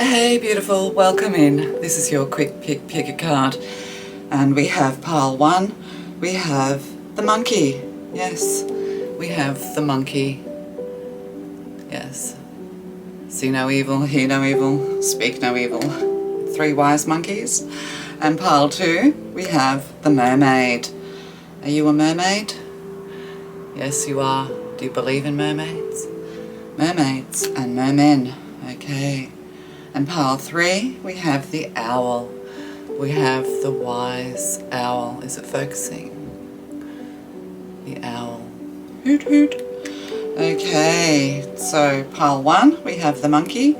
Hey beautiful, welcome in. This is your quick pick-a-card. And we have pile 1, we have the monkey. Yes, we have the monkey. Yes. See no evil, hear no evil, speak no evil. 3 wise monkeys. And pile 2, we have the mermaid. Are you a mermaid? Yes, you are. Do you believe in mermaids? Mermaids and mermen. Okay. And pile 3, we have the owl. We have the wise owl. Is it focusing? The owl. Hoot hoot. Okay, so pile 1, we have the monkey.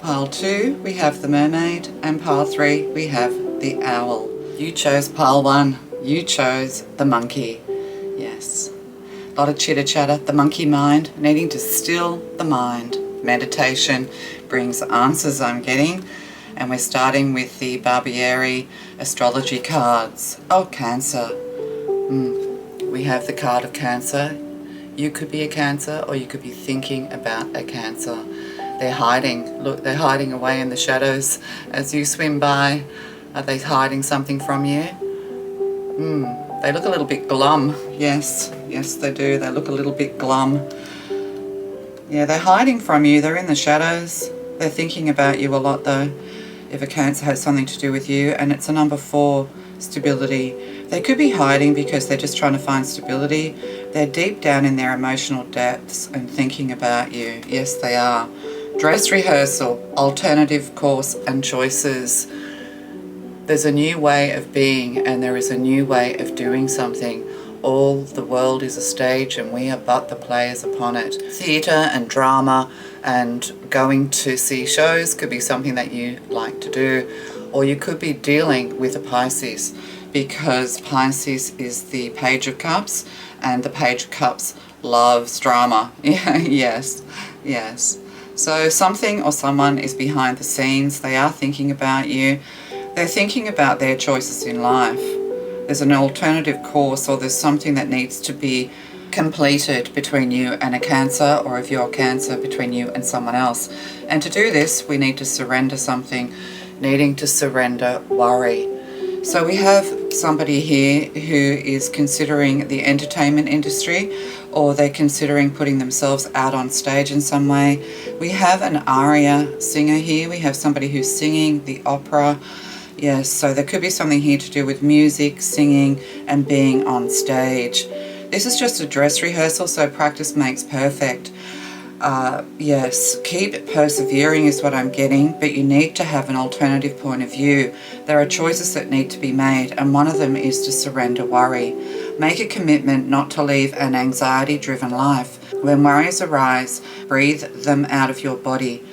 Pile 2, we have the mermaid. And pile 3, we have the owl. You chose pile 1. You chose the monkey. Yes. A lot of chitter chatter. The monkey mind, needing to still the mind. Meditation brings answers, I'm getting. And we're starting with the Barbieri astrology cards. Oh, Cancer. We have the card of Cancer. You could be a Cancer, or you could be thinking about a Cancer. They're hiding. Look, they're hiding away in the shadows as you swim by. Are they hiding something from you? They look a little bit glum. Yes, they do. They look a little bit glum. Yeah, they're hiding from you. They're in the shadows. They're thinking about you a lot though, if a Cancer has something to do with you. And it's a number 4, stability. They could be hiding because they're just trying to find stability. They're deep down in their emotional depths and thinking about you. Yes, they are. Dress rehearsal, alternative course and choices. There's a new way of being and there is a new way of doing something. All the world is a stage and we are but the players upon it. Theatre and drama and going to see shows could be something that you like to do, or you could be dealing with a Pisces, because Pisces is the Page of Cups and the Page of Cups loves drama. Yes. So something or someone is behind the scenes. They are thinking about you. They're thinking about their choices in life. There's an alternative course, or there's something that needs to be completed between you and a Cancer, or if you're a Cancer, between you and someone else. And to do this, we need to surrender something, needing to surrender worry. So we have somebody here who is considering the entertainment industry, or they're considering putting themselves out on stage in some way. We have an aria singer here. We have somebody who's singing the opera. Yes, so there could be something here to do with music, singing, and being on stage. This is just a dress rehearsal, so practice makes perfect. Yes, keep persevering is what I'm getting, but you need to have an alternative point of view. There are choices that need to be made, and one of them is to surrender worry. Make a commitment not to live an anxiety-driven life. When worries arise, breathe them out of your body.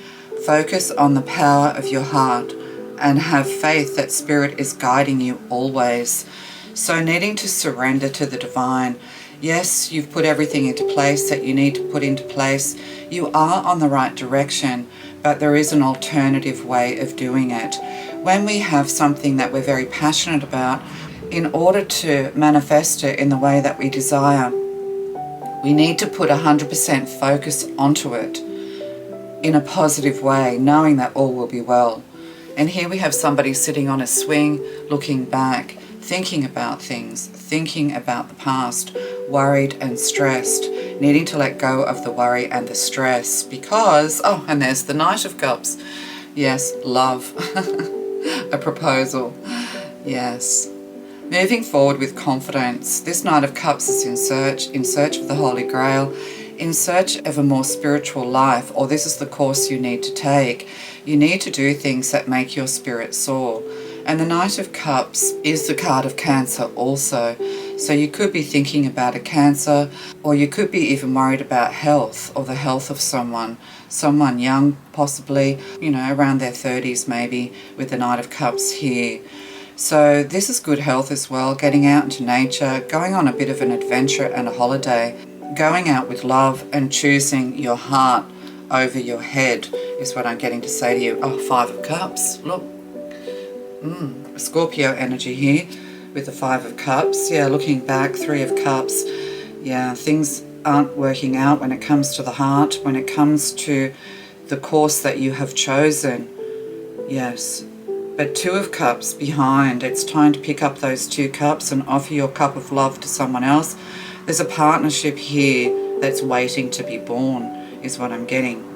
Focus on the power of your heart, and have faith that Spirit is guiding you always. So needing to surrender to the divine. Yes, you've put everything into place that you need to put into place. You are on the right direction, but there is an alternative way of doing it. When we have something that we're very passionate about, in order to manifest it in the way that we desire, we need to put 100% focus onto it in a positive way, knowing that all will be well. And here we have somebody sitting on a swing, looking back, thinking about things, thinking about the past, worried and stressed, needing to let go of the worry and the stress because, oh, and there's the Knight of Cups. Yes, love, a proposal, yes. Moving forward with confidence. This Knight of Cups is in search of the Holy Grail, in search of a more spiritual life, or this is the course you need to take. You need to do things that make your spirit soar. And the Knight of Cups is the card of Cancer also. So you could be thinking about a Cancer, or you could be even worried about health, or the health of someone young possibly, around their 30s maybe, with the Knight of Cups here. So this is good health as well, getting out into nature, going on a bit of an adventure and a holiday, going out with love and choosing your heart over your head is what I'm getting to say to you. Oh, 5 of Cups, look. Scorpio energy here with the 5 of Cups. Yeah, looking back, 3 of Cups. Yeah, things aren't working out when it comes to the heart, when it comes to the course that you have chosen. Yes. But Two of Cups behind. It's time to pick up those 2 cups and offer your cup of love to someone else. There's a partnership here that's waiting to be born, is what I'm getting.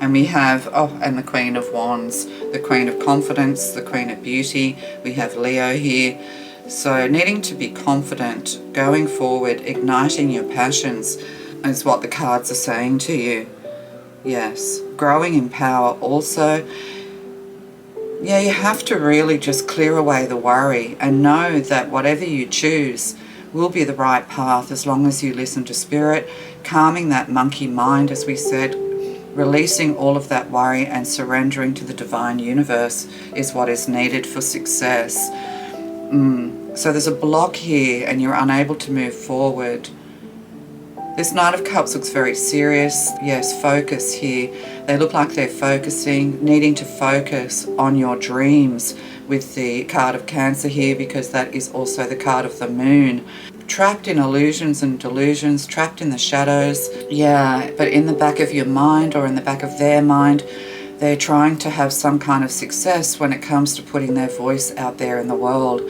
And we have, and the Queen of Wands, the Queen of Confidence, the Queen of Beauty. We have Leo here. So needing to be confident, going forward, igniting your passions is what the cards are saying to you. Yes. Growing in power also. Yeah, you have to really just clear away the worry and know that whatever you choose will be the right path as long as you listen to spirit, calming that monkey mind, as we said, releasing all of that worry and surrendering to the divine universe is what is needed for success. So there's a block here and you're unable to move forward. This Knight of Cups looks very serious. Yes, focus here. They look like they're focusing, needing to focus on your dreams with the card of Cancer here, because that is also the card of the moon. Trapped in illusions and delusions, trapped in the shadows. Yeah, but in the back of your mind or in the back of their mind, they're trying to have some kind of success when it comes to putting their voice out there in the world.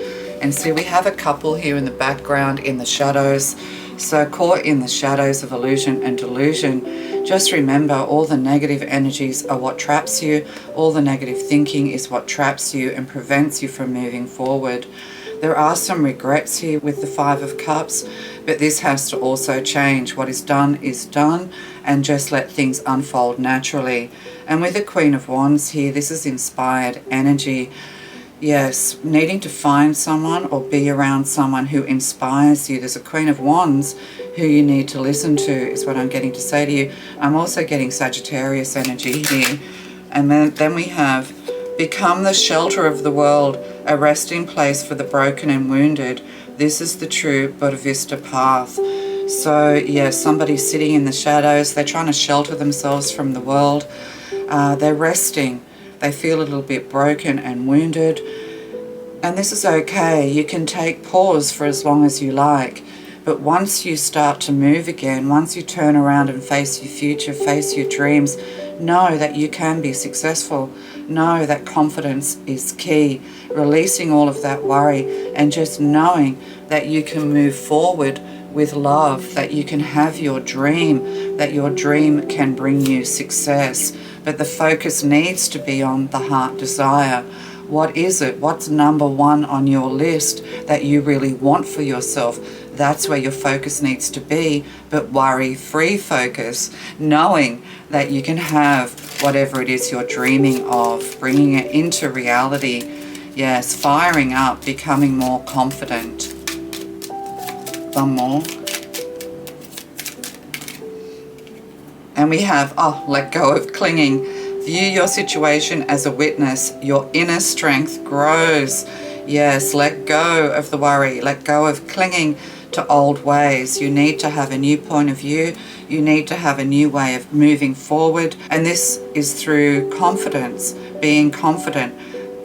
And see, we have a couple here in the background in the shadows. So caught in the shadows of illusion and delusion, just remember all the negative energies are what traps you. All the negative thinking is what traps you and prevents you from moving forward. There are some regrets here with the 5 of Cups, but this has to also change. What is done, and just let things unfold naturally. And with the Queen of Wands here, this is inspired energy. Yes, needing to find someone or be around someone who inspires you. There's a Queen of Wands who you need to listen to, is what I'm getting to say to you. I'm also getting Sagittarius energy here. And then we have become the shelter of the world, a resting place for the broken and wounded. This is the true Bodhisattva path. So, yes, somebody's sitting in the shadows. They're trying to shelter themselves from the world. They're resting. They feel a little bit broken and wounded. And this is okay. You can take pause for as long as you like. But once you start to move again, once you turn around and face your future, face your dreams, know that you can be successful. Know that confidence is key. Releasing all of that worry and just knowing that you can move forward with love, that you can have your dream, that your dream can bring you success. But the focus needs to be on the heart desire. What is it? What's number 1 on your list that you really want for yourself? That's where your focus needs to be, but worry-free focus, knowing that you can have whatever it is you're dreaming of, bringing it into reality. Yes, firing up, becoming more confident. One more. And we have, let go of clinging. View your situation as a witness. Your inner strength grows. Yes, let go of the worry. Let go of clinging to old ways. You need to have a new point of view. You need to have a new way of moving forward. And this is through confidence, being confident,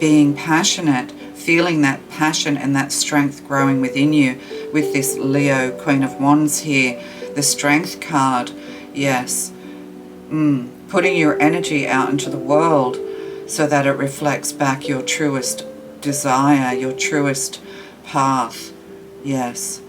being passionate, feeling that passion and that strength growing within you with this Leo Queen of Wands here. The Strength card, yes. Putting your energy out into the world so that it reflects back your truest desire, your truest path. Yes.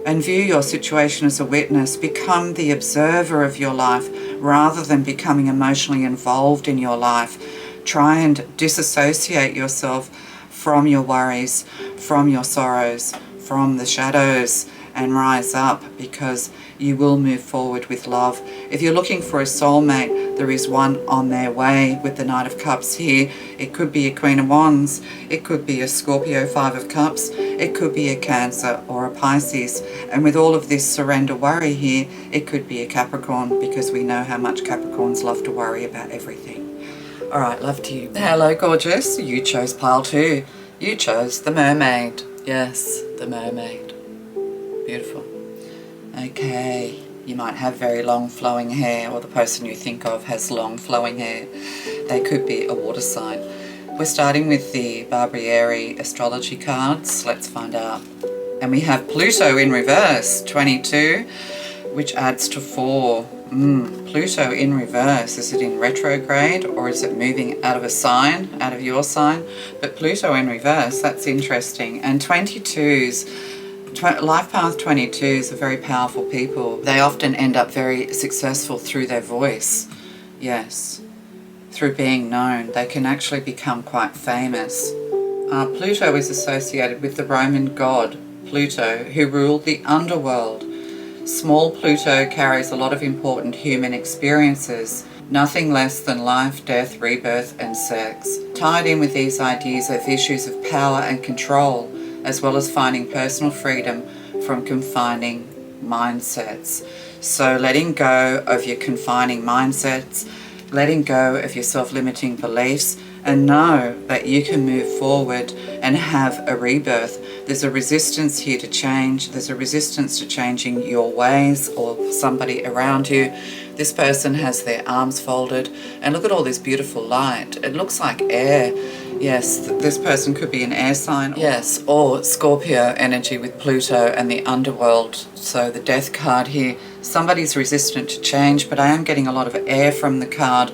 And view your situation as a witness. Become the observer of your life rather than becoming emotionally involved in your life. Try and disassociate yourself from your worries, from your sorrows, from the shadows, and rise up, because you will move forward with love. If you're looking for a soulmate, there is one on their way with the Knight of Cups here. It could be a Queen of Wands. It could be a Scorpio 5 of Cups. It could be a Cancer or a Pisces. And with all of this surrender worry here, it could be a Capricorn, because we know how much Capricorns love to worry about everything. All right, love to you. Hello, gorgeous. You chose pile 2. You chose the mermaid. Yes, the mermaid. Beautiful. Okay, you might have very long flowing hair, or the person you think of has long flowing hair. They could be a water sign. We're starting with the Barbieri astrology cards. Let's find out. And we have Pluto in reverse, 22, which adds to 4. Pluto in reverse. Is it in retrograde or is it moving out of a sign, out of your sign? But Pluto in reverse, that's interesting. And 22s, life path 22s are very powerful people. They often end up very successful through their voice. Yes, through being known. They can actually become quite famous. Pluto is associated with the Roman god Pluto, who ruled the underworld. Small Pluto carries a lot of important human experiences, nothing less than life, death, rebirth, and sex. Tied in with these ideas are issues of power and control, as well as finding personal freedom from confining mindsets. So letting go of your confining mindsets, letting go of your self-limiting beliefs, and know that you can move forward and have a rebirth. There's a resistance here to change. There's a resistance to changing your ways or somebody around you. This person has their arms folded, and look at all this beautiful light. It looks like air. Yes, this person could be an air sign. Yes, or Scorpio energy with Pluto and the underworld. So the death card here, somebody's resistant to change, but I am getting a lot of air from the card.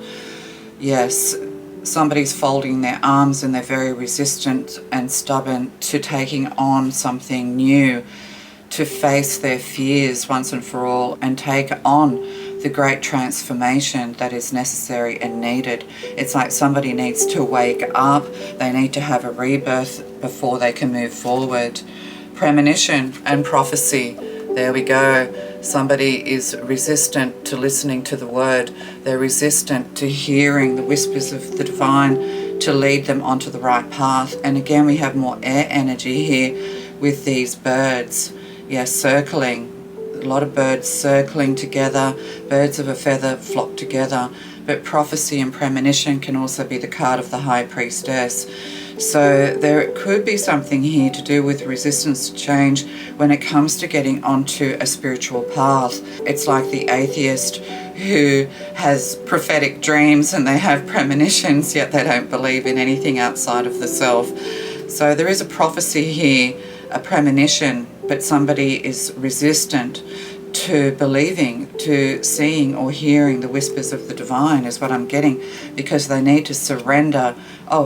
Yes, somebody's folding their arms and they're very resistant and stubborn to taking on something new, to face their fears once and for all and take on the great transformation that is necessary and needed. It's like somebody needs to wake up. They need to have a rebirth before they can move forward. Premonition and prophecy. There we go. Somebody is resistant to listening to the word. They're resistant to hearing the whispers of the divine to lead them onto the right path. And again, we have more air energy here with these birds. Yes, circling. A lot of birds circling together. Birds of a feather flock together. But prophecy and premonition can also be the card of the High Priestess. So there could be something here to do with resistance to change when it comes to getting onto a spiritual path. It's like the atheist who has prophetic dreams and they have premonitions, yet they don't believe in anything outside of the self. So there is a prophecy here, a premonition, but somebody is resistant to believing, to seeing or hearing the whispers of the divine is what I'm getting, because they need to surrender,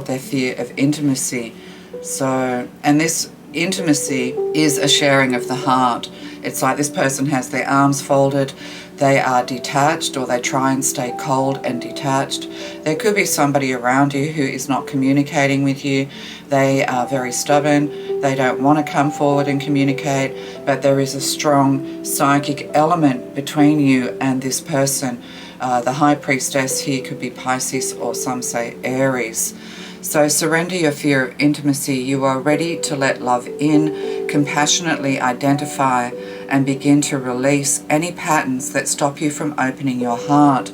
their fear of intimacy. So, and this intimacy is a sharing of the heart. It's like this person has their arms folded, they are detached, or they try and stay cold and detached. There could be somebody around you who is not communicating with you. They are very stubborn. They don't want to come forward and communicate, but there is a strong psychic element between you and this person. The High Priestess here could be Pisces, or some say Aries. So surrender your fear of intimacy. You are ready to let love in, compassionately identify and begin to release any patterns that stop you from opening your heart.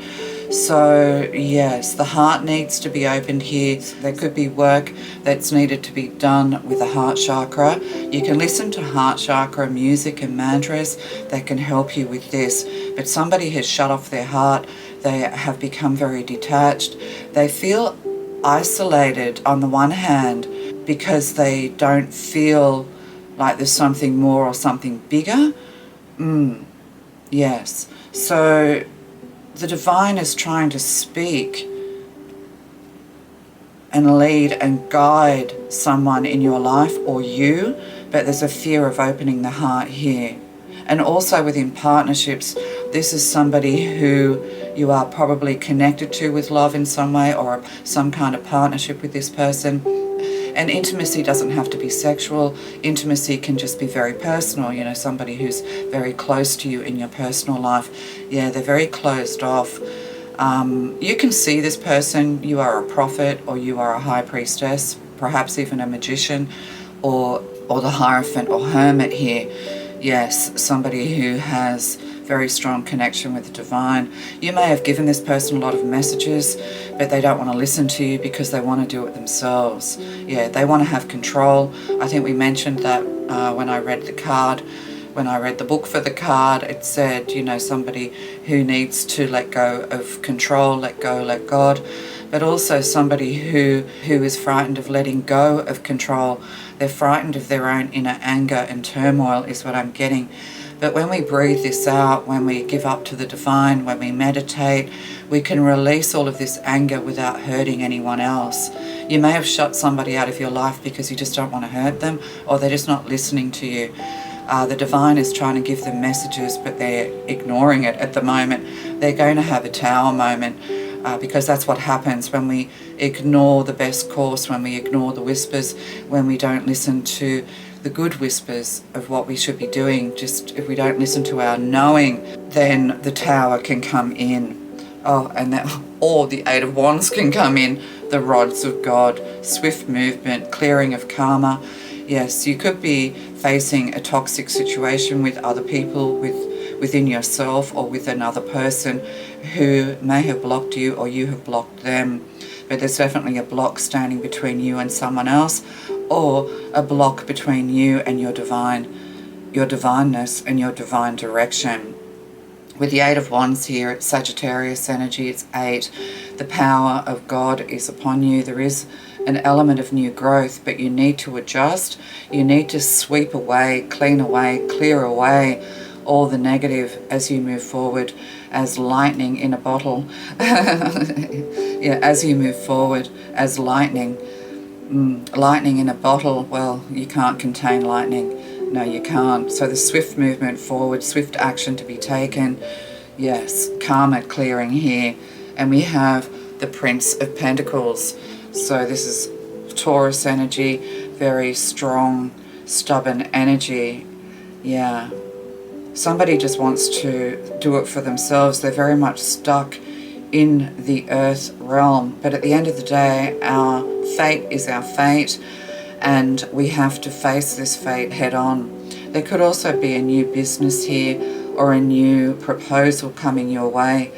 So yes, the heart needs to be opened here. There could be work that's needed to be done with the heart chakra. You can listen to heart chakra music and mantras that can help you with this. But somebody has shut off their heart. They have become very detached. They feel isolated on the one hand because they don't feel like there's something more or something bigger. Yes. So the divine is trying to speak and lead and guide someone in your life or you, but there's a fear of opening the heart here. And also within partnerships, this is somebody who you are probably connected to with love in some way, or some kind of partnership with this person. And intimacy doesn't have to be sexual. Intimacy can just be very personal. You know, somebody who's very close to you in your personal life. Yeah, they're very closed off. You can see this person. You are a prophet, or you are a high priestess, perhaps even a magician, or the Hierophant or hermit here. Yes, somebody who has very strong connection with the divine. You may have given this person a lot of messages, but they don't want to listen to you because they want to do it themselves. Yeah, they want to have control. I think we mentioned that when I read the card. When I read the book for the card, it said, you know, somebody who needs to let go of control, let go, let God, but also somebody who is frightened of letting go of control. They're frightened of their own inner anger and turmoil is what I'm getting. But when we breathe this out, when we give up to the divine, when we meditate, we can release all of this anger without hurting anyone else. You may have shut somebody out of your life because you just don't want to hurt them, or they're just not listening to you. The divine is trying to give them messages, but they're ignoring it at the moment. They're going to have a tower moment, because that's what happens when we ignore the best course, when we ignore the whispers, when we don't listen to the good whispers of what we should be doing. Just if we don't listen to our knowing, then the tower can come in. Or the Eight of Wands can come in, the rods of God, swift movement, clearing of karma. Yes, you could be facing a toxic situation with other people, within yourself, or with another person who may have blocked you, or you have blocked them. But there's definitely a block standing between you and someone else, or a block between you and your divineness and your divine direction. With the Eight of Wands here, it's Sagittarius energy, it's 8. The power of God is upon you. There is an element of new growth, but you need to adjust. You need to sweep away, clean away, clear away all the negative as you move forward, as lightning in a bottle. Yeah, as you move forward, as lightning. Lightning in a bottle, well, you can't contain lightning. No, you can't. So the swift movement forward, swift action to be taken. Yes, karma clearing here. And we have the Prince of Pentacles. So this is Taurus energy, very strong, stubborn energy. Yeah. Somebody just wants to do it for themselves. They're very much stuck in the earth realm. But at the end of the day, our fate is our fate, and we have to face this fate head on. There could also be a new business here, or a new proposal coming your way.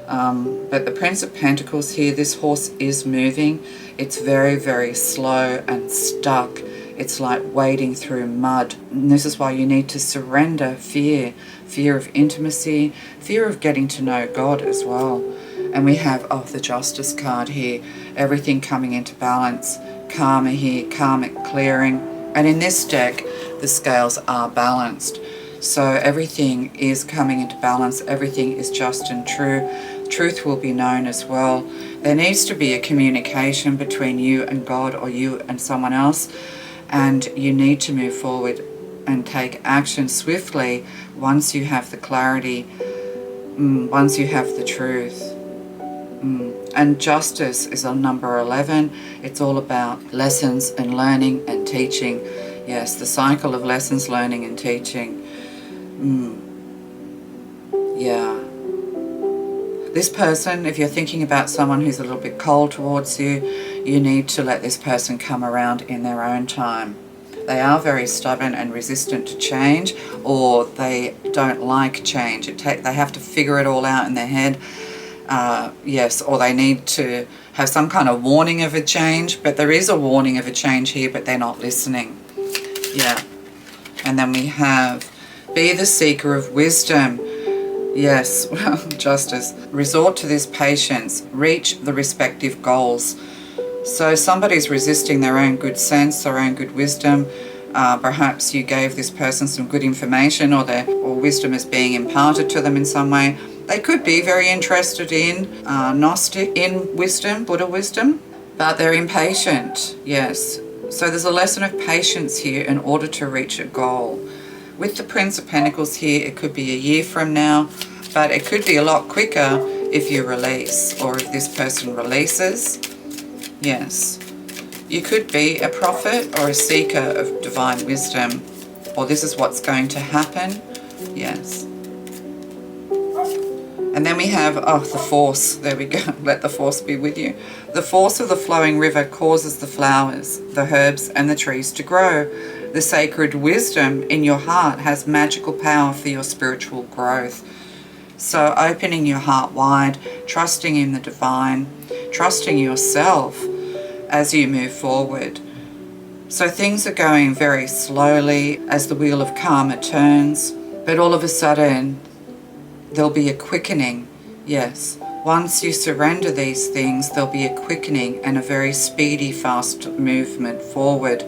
But the Prince of Pentacles here, this horse is moving. It's very, very slow and stuck. It's like wading through mud. And this is why you need to surrender fear. Fear of intimacy, fear of getting to know God as well. And we have, the Justice card here. Everything coming into balance. Karma here, karmic clearing. And in this deck, the scales are balanced. So everything is coming into balance. Everything is just and true. Truth will be known as well. There needs to be a communication between you and God, or you and someone else. And you need to move forward and take action swiftly once you have the clarity, once you have the truth. And justice is on number 11. It's all about lessons and learning and teaching. Yes, the cycle of lessons, learning and teaching. Yeah. This person, if you're thinking about someone who's a little bit cold towards you, you need to let this person come around in their own time. They are very stubborn and resistant to change, or they don't like change. They have to figure it all out in their head. Yes, or they need to have some kind of warning of a change, but there is a warning of a change here, but they're not listening. Yeah. And then we have, be the seeker of wisdom. Yes, justice. Resort to this patience. Reach the respective goals. So somebody's resisting their own good sense, their own good wisdom. Perhaps you gave this person some good information, or wisdom is being imparted to them in some way. They could be very interested in Gnostic, in wisdom, Buddha wisdom, but they're impatient. Yes. So there's a lesson of patience here in order to reach a goal. With the Prince of Pentacles here, it could be a year from now, but it could be a lot quicker if you release, or if this person releases. Yes. You could be a prophet or a seeker of divine wisdom, or this is what's going to happen. Yes. And then we have, the force. There we go. Let the force be with you. The force of the flowing river causes the flowers, the herbs, and the trees to grow. The sacred wisdom in your heart has magical power for your spiritual growth. So opening your heart wide, trusting in the divine, trusting yourself as you move forward. So things are going very slowly as the wheel of karma turns, but all of a sudden there'll be a quickening. Yes, once you surrender these things, there'll be a quickening and a very speedy, fast movement forward.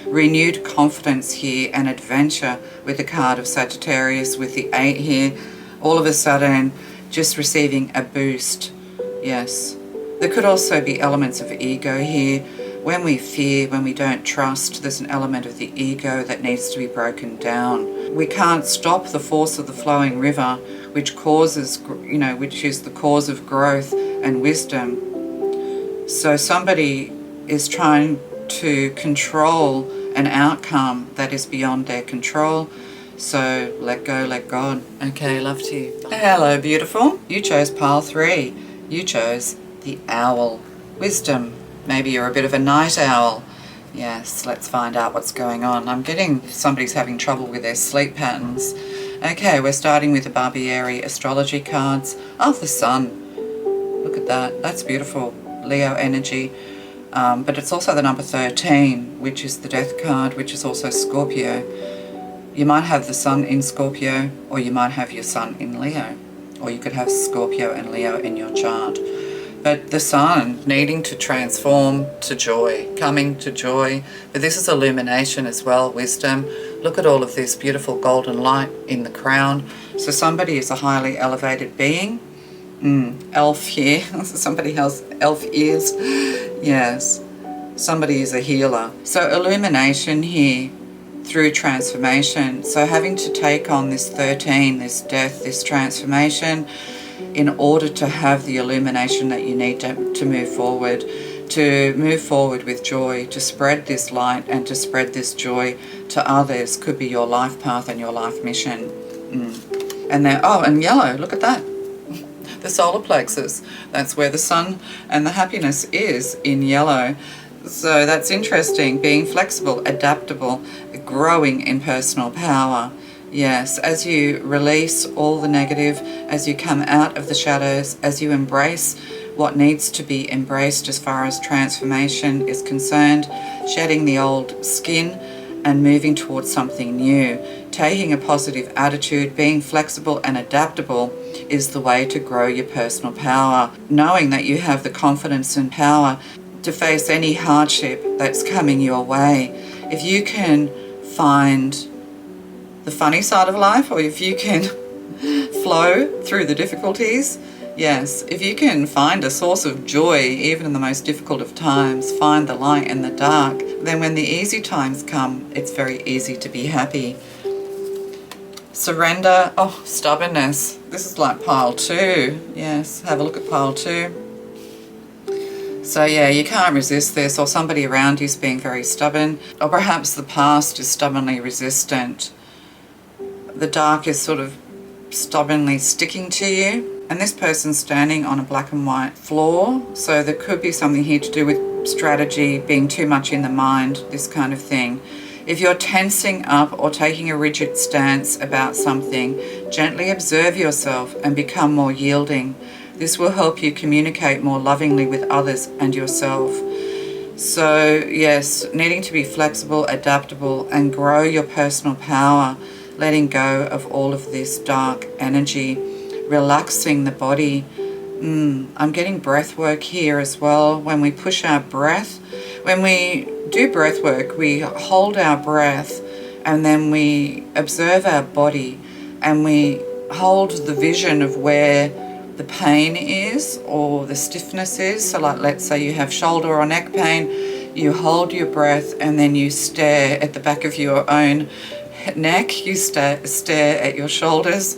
renewed confidence here and adventure with the card of Sagittarius, with the 8 here. All of a sudden, just receiving a boost. Yes. There could also be elements of ego here. When we fear, when we don't trust, there's an element of the ego that needs to be broken down. We can't stop the force of the flowing river, which causes, which is the cause of growth and wisdom. So somebody is trying to control an outcome that is beyond their control. So let go, let God. Okay, love to you. Hello, beautiful. You chose pile 3. You chose the owl. Wisdom. Maybe you're a bit of a night owl. Yes, let's find out what's going on. I'm getting somebody's having trouble with their sleep patterns. Okay, we're starting with the Barbieri astrology cards. Oh, the sun. Look at that. That's beautiful. Leo energy. But it's also the number 13, which is the death card, which is also Scorpio. You might have the sun in Scorpio, or you might have your sun in Leo. Or you could have Scorpio and Leo in your chart. But the sun needing to transform to joy, coming to joy. But this is illumination as well, wisdom. Look at all of this beautiful golden light in the crown. So somebody is a highly elevated being. Elf here. Somebody has elf ears. Yes. Somebody is a healer. So illumination here through transformation. So having to take on this 13, this death, this transformation, in order to have the illumination that you need to move forward with joy, to spread this light and to spread this joy to others, could be your life path and your life mission. And then, and yellow, look at that. The solar plexus, that's where the sun and the happiness is, in yellow. So that's interesting, being flexible, adaptable, growing in personal power. Yes, as you release all the negative, as you come out of the shadows, as you embrace what needs to be embraced as far as transformation is concerned, shedding the old skin and moving towards something new, taking a positive attitude, being flexible and adaptable is the way to grow your personal power, knowing that you have the confidence and power to face any hardship that's coming your way. If you can find the funny side of life, or if you can flow through the difficulties, yes, if you can find a source of joy even in the most difficult of times, find the light in the dark, then when the easy times come, it's very easy to be happy. Surrender, stubbornness. This is like pile 2. Yes, have a look at pile 2. So yeah, you can't resist this, or somebody around you is being very stubborn, or perhaps the past is stubbornly resistant. The dark is sort of stubbornly sticking to you, and this person's standing on a black and white floor, so there could be something here to do with strategy, being too much in the mind, this kind of thing. If you're tensing up or taking a rigid stance about something, gently observe yourself and become more yielding. This will help you communicate more lovingly with others and yourself. So yes, needing to be flexible, adaptable, and grow your personal power, letting go of all of this dark energy, relaxing the body. I'm getting breath work here as well. When we push our breath, when we do breath work, we hold our breath and then we observe our body and we hold the vision of where the pain is or the stiffness is. So like, let's say you have shoulder or neck pain, you hold your breath and then you stare at the back of your own neck, you stare at your shoulders,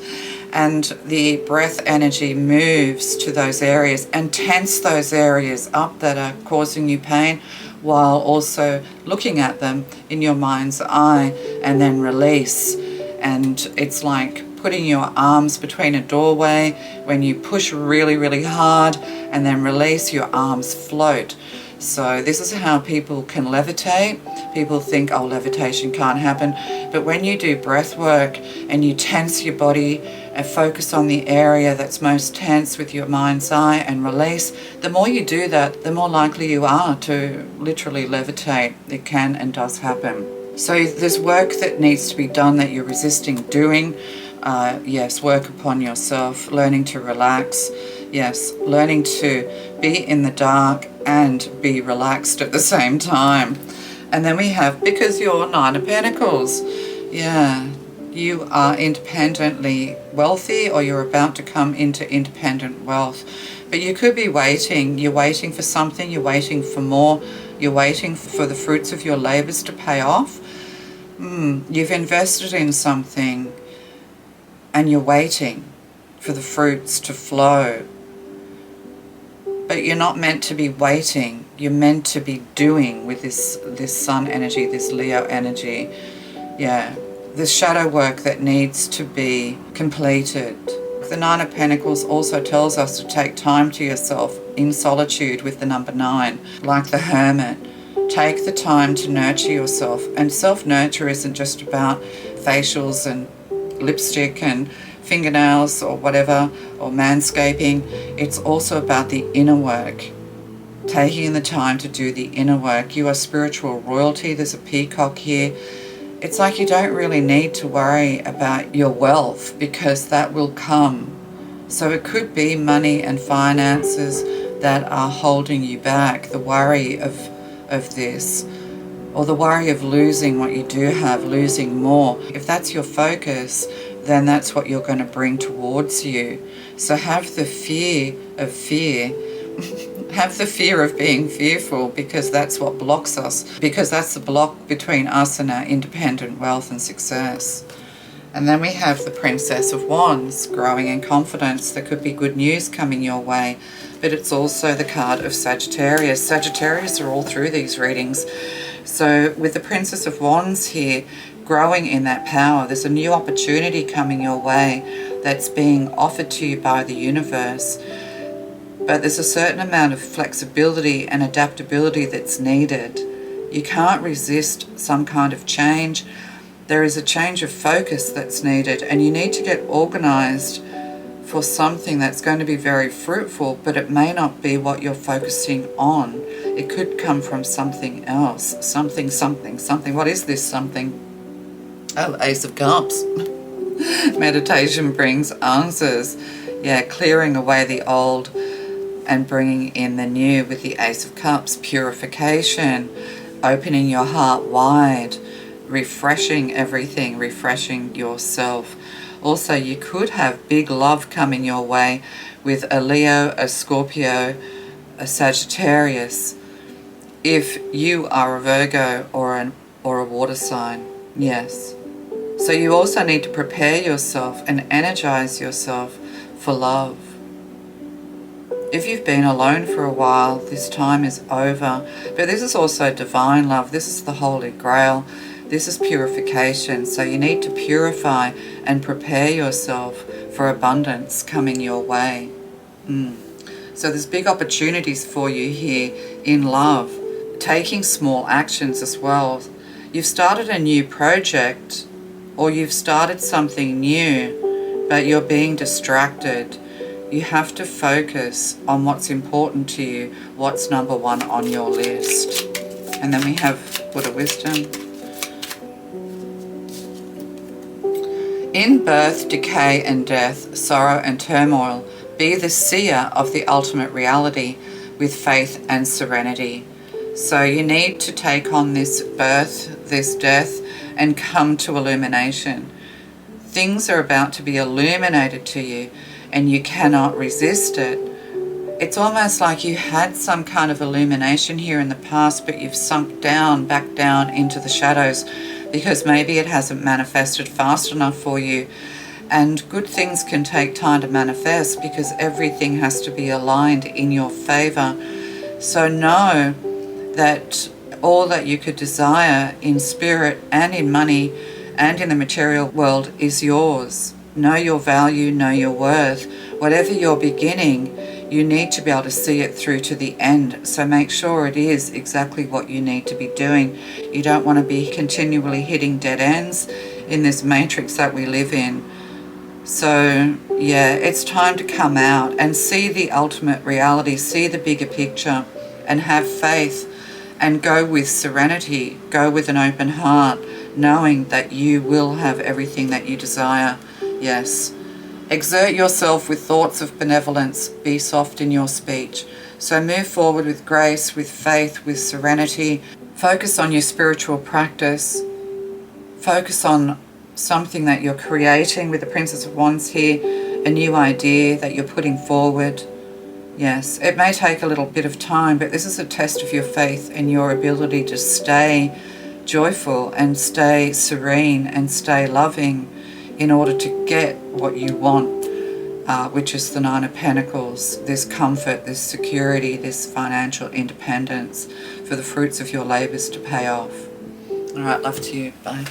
and the breath energy moves to those areas and tense those areas up that are causing you pain, while also looking at them in your mind's eye, and then release. And it's like putting your arms between a doorway. When you push really, really hard and then release, your arms float. So this is how people can levitate. People think, levitation can't happen. But when you do breath work and you tense your body and focus on the area that's most tense with your mind's eye and release, the more you do that, the more likely you are to literally levitate. It can and does happen. So there's work that needs to be done that you're resisting doing. Yes, work upon yourself, learning to relax. Yes, learning to be in the dark and be relaxed at the same time. And then we have, because you're Nine of Pentacles, yeah, you are independently wealthy, or you're about to come into independent wealth. But you could be waiting. You're waiting for something. You're waiting for more. You're waiting for the fruits of your labors to pay off. You've invested in something and you're waiting for the fruits to flow. But you're not meant to be waiting. You're meant to be doing with this sun energy, this Leo energy. Yeah, this shadow work that needs to be completed. The Nine of Pentacles also tells us to take time to yourself in solitude with the number 9, like the hermit. Take the time to nurture yourself. And self-nurture isn't just about facials and lipstick and fingernails or whatever, or manscaping. It's also about the inner work. Taking the time to do the inner work. You are spiritual royalty. There's a peacock here. It's like you don't really need to worry about your wealth, because that will come. So it could be money and finances that are holding you back, the worry of this, or the worry of losing what you do have, losing more. If that's your focus, then that's what you're going to bring towards you. So have the fear of fear. Have the fear of being fearful, because that's what blocks us, because that's the block between us and our independent wealth and success. And then we have the Princess of Wands, growing in confidence. There could be good news coming your way, but it's also the card of Sagittarius. Sagittarius are all through these readings. So with the Princess of Wands here, growing in that power, there's a new opportunity coming your way that's being offered to you by the universe. But there's a certain amount of flexibility and adaptability that's needed. You can't resist some kind of change. There is a change of focus that's needed, and you need to get organized for something that's going to be very fruitful, but it may not be what you're focusing on. It could come from something else. Something. What is this something? Oh, Ace of Cups. Meditation brings answers. Yeah, clearing away the old and bringing in the new with the Ace of Cups. Purification, opening your heart wide, refreshing everything, refreshing yourself. Also, you could have big love coming your way with a Leo, a Scorpio, a Sagittarius, if you are a Virgo or a water sign. Yes. So you also need to prepare yourself and energize yourself for love. If you've been alone for a while, this time is over. But this is also divine love. This is the Holy Grail. This is purification. So you need to purify and prepare yourself for abundance coming your way. So there's big opportunities for you here in love. Taking small actions as well. You've started a new project, or you've started something new, but you're being distracted. You have to focus on what's important to you, what's number one on your list. And then we have Buddha Wisdom. In birth, decay and death, sorrow and turmoil, be the seer of the ultimate reality with faith and serenity. So you need to take on this birth, this death, and come to illumination. Things are about to be illuminated to you, and you cannot resist it. It's almost like you had some kind of illumination here in the past, but you've sunk down, back down into the shadows, because maybe it hasn't manifested fast enough for you. And good things can take time to manifest, because everything has to be aligned in your favor. So know that all that you could desire in spirit and in money and in the material world is yours. Know your value, know your worth. Whatever you're beginning, you need to be able to see it through to the end. So make sure it is exactly what you need to be doing. You don't want to be continually hitting dead ends in this matrix that we live in. So yeah, it's time to come out and see the ultimate reality, see the bigger picture, and have faith and go with serenity, go with an open heart, knowing that you will have everything that you desire. Yes. Exert yourself with thoughts of benevolence. Be soft in your speech. So move forward with grace, with faith, with serenity. Focus on your spiritual practice. Focus on something that you're creating with the Princess of Wands here, a new idea that you're putting forward. Yes, it may take a little bit of time, but this is a test of your faith and your ability to stay joyful and stay serene and stay loving in order to get what you want, which is the Nine of Pentacles, this comfort, this security, this financial independence, for the fruits of your labours to pay off. All right, love to you. Bye.